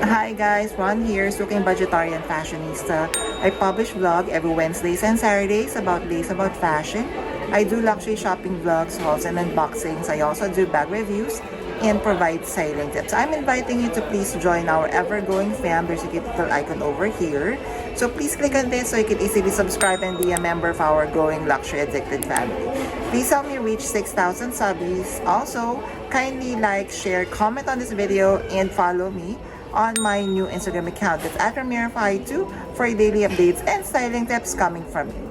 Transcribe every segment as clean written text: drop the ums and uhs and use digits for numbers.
Hi guys, Ron here, Suking Budgetarian Fashionista. I publish vlog every Wednesdays and Saturdays about fashion. I do luxury shopping vlogs, hauls and unboxings. I also do bag reviews and provide styling tips. I'm inviting you to please join our ever-growing fam. There's a cute little icon over here. So please click on this so you can easily subscribe and be a member of our growing luxury addicted family. Please help me reach 6,000 subbies. Also, kindly like, share, comment on this video, and follow me on my new Instagram account. That's at Ramirafy2 for daily updates and styling tips coming from me.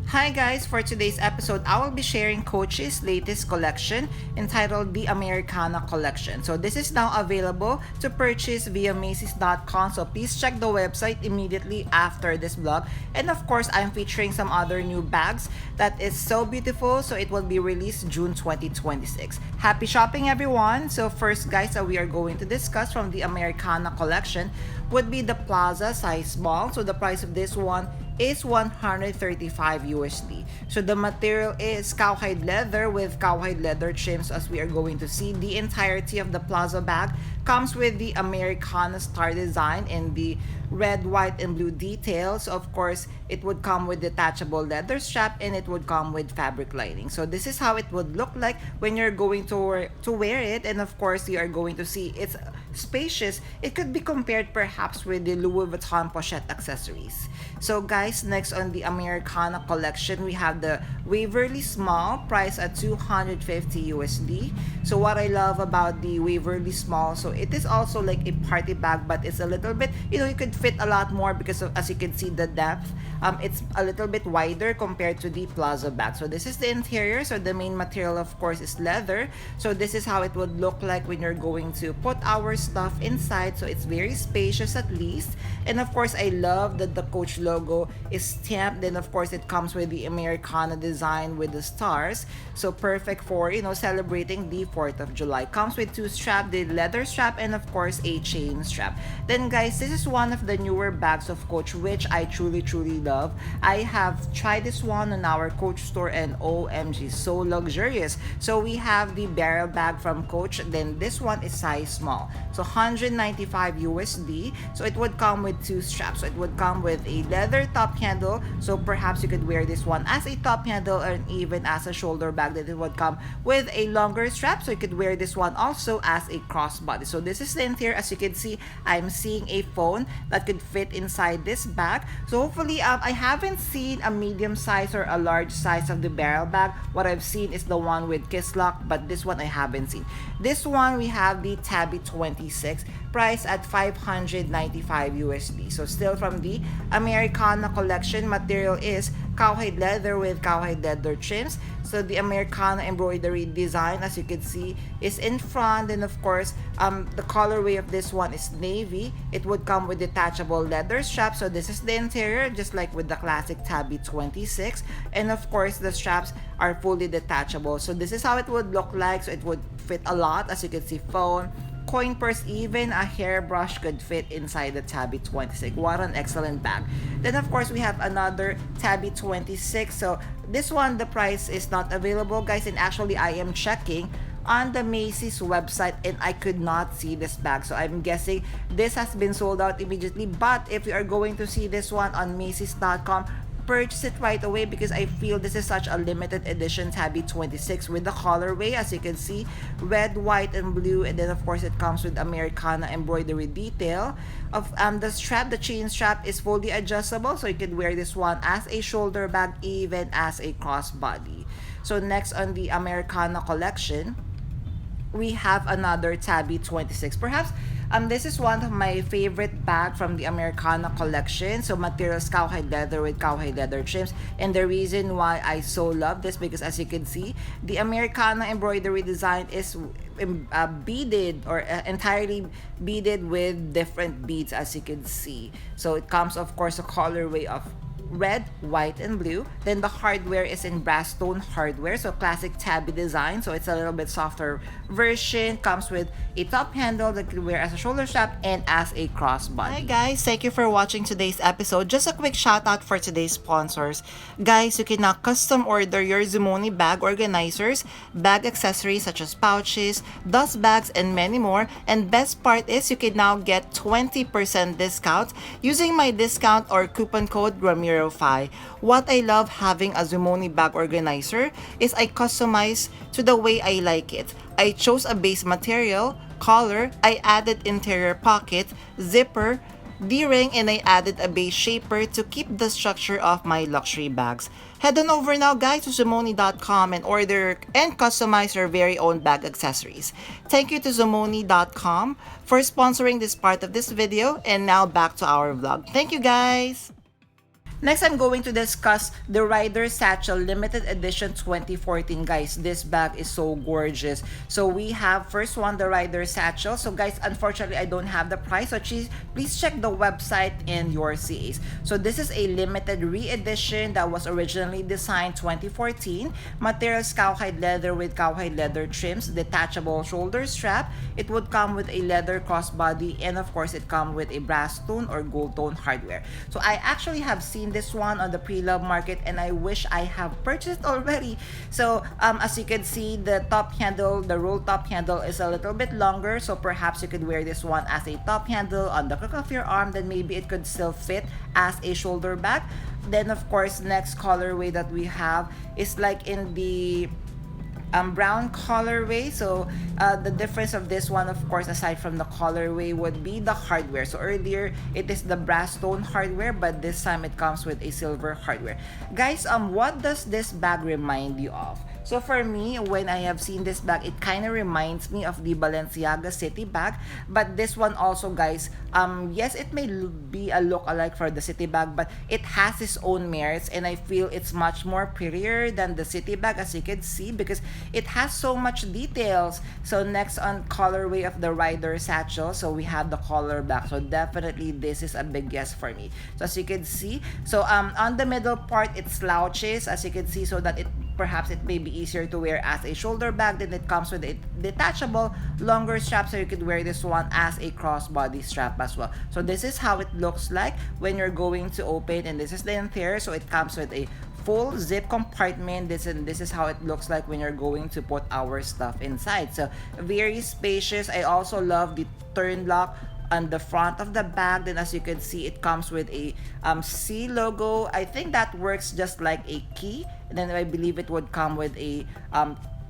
Hi guys, for today's episode, I will be sharing Coach's latest collection entitled the Americana Collection. So this is now available to purchase via Macy's.com. So please check the website immediately after this vlog. And of course, I'm featuring some other new bags that is so beautiful. So it will be released June 2026. Happy shopping everyone! So first guys, that we are going to discuss from the Americana Collection would be the Plaza size small. So the price of this one is 135 USD. So the material is cowhide leather with cowhide leather trims, as we are going to see. The entirety of the Plaza bag comes with the Americana star design in the red, white, and blue details. Of course, it would come with detachable leather strap and it would come with fabric lining. So this is how it would look like when you're going to wear it. And of course, you are going to see it's spacious. It could be compared perhaps with the Louis Vuitton pochette accessories. So guys, next on the Americana Collection, we have the Waverly Small, priced at 250 USD. So what I love about the Waverly Small, so it is also like a party bag, but it's a little bit, you could fit a lot more because of, as you can see, the depth. It's a little bit wider compared to the Plaza bag. So this is the interior. So the main material, of course, is leather. So this is how it would look like when you're going to put our stuff inside. So it's very spacious at least. And of course, I love that the Coach logo is stamped. Then of course, it comes with the Americana design with the stars. So perfect for, celebrating the 4th of July. Comes with two straps, the leather strap, and of course, a chain strap. Then guys, this is one of the newer bags of Coach, which I truly love. I have tried this one on our Coach store and OMG, so luxurious. So we have the barrel bag from Coach. Then this one is size small. So 195 USD. So it would come with two straps. So it would come with a leather top handle. So perhaps you could wear this one as a top handle or even as a shoulder bag. That it would come with a longer strap. So you could wear this one also as a crossbody. So this is the interior. As you can see, I'm seeing a phone that could fit inside this bag. So hopefully, I haven't seen a medium size or a large size of the barrel bag. What I've seen is the one with kiss lock, but this one I haven't seen. This one, we have the Tabby 26, priced at 595 USD. So still from the Americana Collection, material is cowhide leather with cowhide leather trims. So the Americana embroidery design, as you can see, is in front. And of course, the colorway of this one is navy. It would come with detachable leather straps. So this is the interior, just like with the classic Tabby 26. And of course, the straps are fully detachable. So this is how it would look like. So it would fit a lot, as you can see, phone, coin purse, even a hairbrush could fit inside the Tabby 26. What an excellent bag. Then of course, we have another Tabby 26. So this one, the price is not available, guys. And actually, I am checking on the Macy's website and I could not see this bag. So I'm guessing this has been sold out immediately. But if you are going to see this one on Macy's.com, purchase it right away because I feel this is such a limited edition Tabby 26 with the colorway, as you can see, red, white, and blue. And then of course, it comes with Americana embroidery detail. Of the strap, the chain strap is fully adjustable, so you can wear this one as a shoulder bag, even as a crossbody. So next on the Americana Collection, we have another Tabby 26. Perhaps this is one of my favorite bag from the Americana Collection. So materials cowhide leather with cowhide leather trims. And the reason why I so love this, because as you can see, the Americana embroidery design is beaded or entirely beaded with different beads, as you can see. So it comes, of course, a colorway of red, white, and blue. Then the hardware is in brass tone hardware, so classic Tabby design. So it's a little bit softer version. Comes with a top handle that you can wear as a shoulder strap and as a crossbody. Hi guys, thank you for watching today's episode. Just a quick shout out for today's sponsors. Guys, you can now custom order your Zumoni bag organizers, bag accessories such as pouches, dust bags, and many more. And best part is you can now get 20% discount using my discount or coupon code Ramiro5. What I love having a Zumoni bag organizer is I customize to the way I like it. I chose a base material, collar, I added interior pocket, zipper, D-ring, and I added a base shaper to keep the structure of my luxury bags. Head on over now guys to Zumoni.com and order and customize your very own bag accessories. Thank you to Zumoni.com for sponsoring this part of this video, and now back to our vlog. Thank you guys! Next, I'm going to discuss the Rider Satchel Limited Edition 2014. Guys, this bag is so gorgeous. So we have first one, the Rider Satchel. So guys, unfortunately, I don't have the price. So please check the website and your CAs. So this is a limited re-edition that was originally designed 2014. Materials cowhide leather with cowhide leather trims, detachable shoulder strap. It would come with a leather crossbody, and of course, it comes with a brass tone or gold tone hardware. So I actually have seen this one on the pre-love market, and I wish I have purchased already. So as you can see, the top handle, the roll top handle is a little bit longer, so perhaps you could wear this one as a top handle on the crook of your arm. Then maybe it could still fit as a shoulder bag. Then of course, next colorway that we have is like in the brown colorway. So the difference of this one, of course, aside from the colorway, would be the hardware. So earlier it is the brass tone hardware, but this time it comes with a silver hardware. Guys, what does this bag remind you of? So for me, when I have seen this bag, it kind of reminds me of the Balenciaga City bag. But this one also, guys, yes, it may be a look-alike for the City bag, but it has its own merits, and I feel it's much more prettier than the City bag, as you can see, because it has so much details. So next on colorway of the Rider Satchel, so we have the collar back. So definitely this is a big yes for me. So as you can see, so on the middle part, it slouches, as you can see, so that perhaps it may be easier to wear as a shoulder bag. Then it comes with a detachable longer strap, so you could wear this one as a crossbody strap as well. So this is how it looks like when you're going to open, and this is the interior. So it comes with a full zip compartment. This is how it looks like when you're going to put our stuff inside. So very spacious. I also love the turn lock on the front of the bag. Then as you can see, it comes with a C logo. I think that works just like a key. And then I believe it would come with a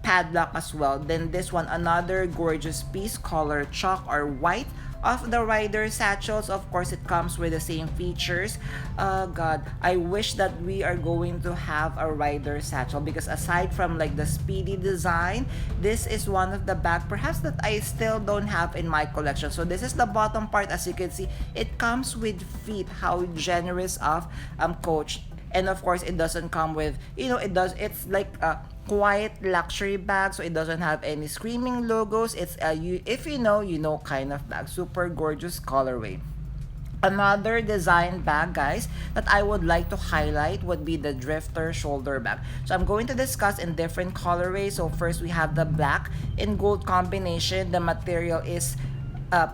padlock as well. Then this one, another gorgeous piece, color chalk or white of the Rider Satchels. Of course, it comes with the same features. God, I wish that we are going to have a Rider Satchel, because aside from like the speedy design, this is one of the bag perhaps that I still don't have in my collection. So this is the bottom part. As you can see, it comes with feet. How generous of Coach. And of course, it doesn't come with, it's like a quiet luxury bag, so it doesn't have any screaming logos. It's a if you know kind of bag. Super gorgeous colorway. Another design bag, guys, that I would like to highlight would be the Drifter shoulder bag. So I'm going to discuss in different colorways. So first, we have the black and gold combination. The material is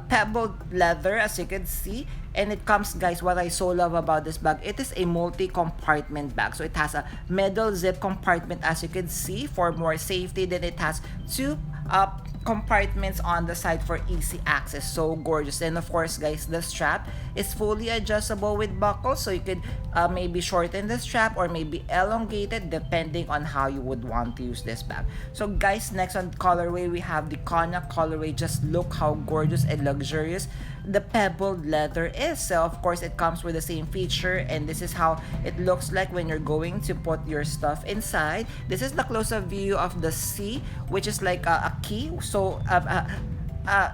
pebbled leather, as you can see, and it comes, guys, what I so love about this bag, it is a multi-compartment bag. So it has a middle zip compartment, as you can see, for more safety. Then it has two compartments on the side for easy access. So gorgeous. And of course, guys, the strap is fully adjustable with buckles, so you could maybe shorten the strap or maybe elongate it depending on how you would want to use this bag. So guys, next on colorway, we have the cognac colorway. Just look how gorgeous and luxurious the pebbled leather is. So of course, it comes with the same feature, and this is how it looks like when you're going to put your stuff inside. This is the close-up view of the C, which is like a key. So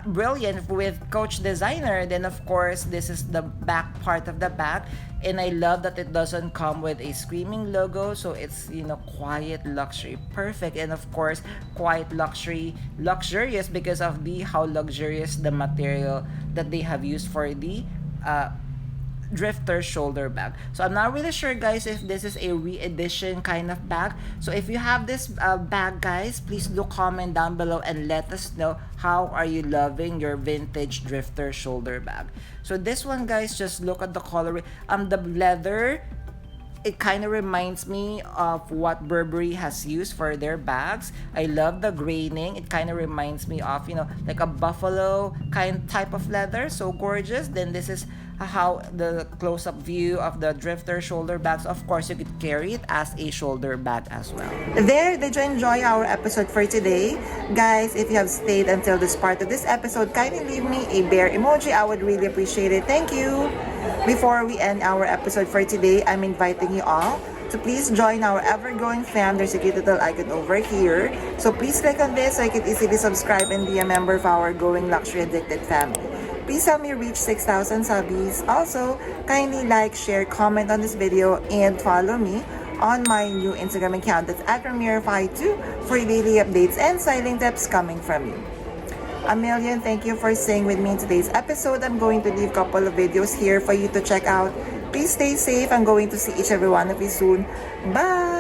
brilliant with Coach designer. Then of course, this is the back part of the bag, and I love that it doesn't come with a screaming logo. So it's quiet luxury, perfect. And of course, quiet luxurious because of how luxurious the material that they have used for the drifter shoulder bag. So I'm not really sure, guys, if this is a re-edition kind of bag. So if you have this bag, guys, please do comment down below and let us know how are you loving your vintage drifter shoulder bag. So this one, guys, just look at the color. The leather, it kind of reminds me of what Burberry has used for their bags. I love the graining. It kind of reminds me of, you know, like a buffalo type of leather. So gorgeous. Then this is how the close-up view of the drifter shoulder bags. Of course, you could carry it as a shoulder bag as well. There, did you enjoy our episode for today? Guys, if you have stayed until this part of this episode, kindly leave me a bear emoji. I would really appreciate it. Thank you. Before we end our episode for today, I'm inviting you all to please join our ever-growing fam. There's a cute little icon over here. So please click on this so you can easily subscribe and be a member of our growing luxury addicted family. Please help me reach 6,000 subbies. Also, kindly like, share, comment on this video, and follow me on my new Instagram account. That's at Ramiro52 for daily updates and styling tips coming from you. A million thank you for staying with me in today's episode. I'm going to leave a couple of videos here for you to check out. Please stay safe. I'm going to see each and every one of you soon. Bye!